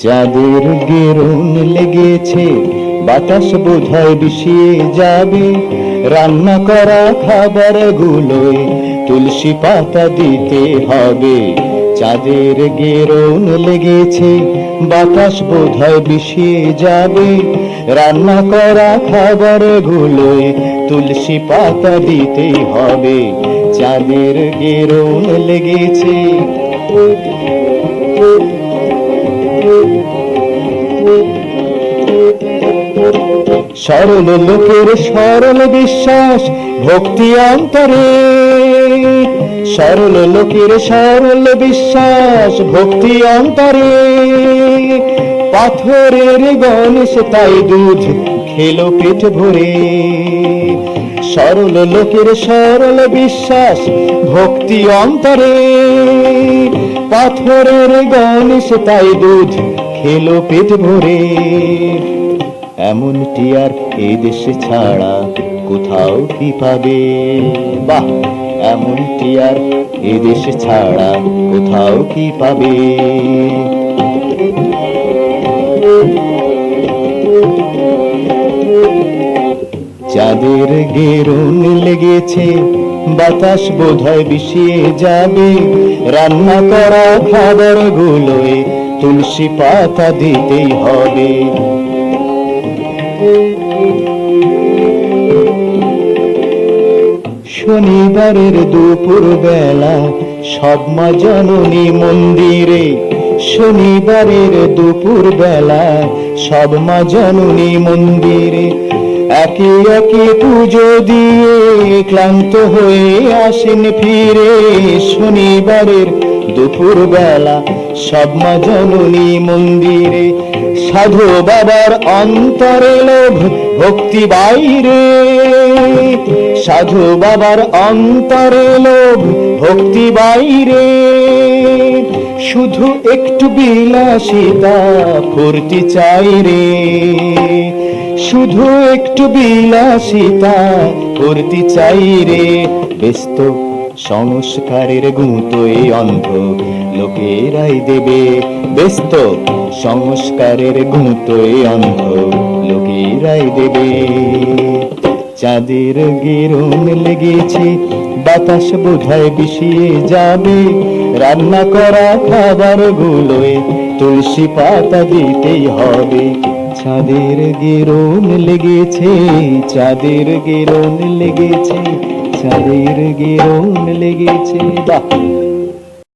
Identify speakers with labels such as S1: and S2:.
S1: চাঁদের গেরুন লেগেছে, বাতাস বোধহয় বিষিয়ে যাবে, রান্না করা খাবার গুলোয় তুলসী পাতা দিতে হবে। চাঁদের গেরুন লেগেছে, বাতাস বোধহয় বিষিয়ে যাবে, রান্না করা খাবার গুলোয় তুলসী পাতা দিতে হবে। চাঁদের গেরুন লেগেছে। সরল লোকের সরল বিশ্বাস ভক্তি অন্তরে, সরল লোকের সরল বিশ্বাস ভক্তি অন্তরে, পাথরের গণেশ তাই দুধ খেলো পেট ভরে। সরল লোকের সরল বিশ্বাস ভক্তি অন্তরে, পাথরের গণেশ তাই দুধ খেলো পেট ভরে। এমনটি আর এই দেশে ছাড়া কোথাও কি পাবে? বাহ, এমনটি আর এই দেশে ছাড়া কোথাও কি পাবে? চাঁদের গেরুন লেগেছে, বাতাস বোধহয় বিষিয়ে যাবে, রান্না করা খাবার গুলোয় তুলসী পাতা দিতেই হবে। শনিবারের দুপুর বেলা সব মা জননী মন্দিরে, শনিবারের দুপুর বেলা সব মা জননী মন্দিরে, একে একে পুজো দিয়ে ক্লান্ত হয়ে আসেন ফিরে। শনিবারের দুপুর বেলা সব মা জননী মন্দিরে, সাধু বাবার অন্তরে লোভ ভক্তি বাইরে, সাধু বাবার অন্তরে লোভ ভক্তি বাইরে। শুধু একটু বিলাসিতা ফুর্তি চাই রে, শুধু একটু বিলাসিতা ফুর্তি চাই রে। ব্যস্ত সংস্কারের গুঁতোয় অন্ধ লোকেরাই দেবে, ব্যস্ত সংস্কারের গুঁতোয় অন্ধ লোকেরাই দেবে। চাঁদের গেরুন লেগেছে, বাতাস বোধহয় বিষিয়ে যাবে, রান্না করা খাবার গুলোয় তুলসী পাতা দিতেই হবে। চাঁদের গেরুন লেগেছে, চাঁদের গেরুন লেগেছে, চাঁদের গেরুন লেগেছে। বাহ।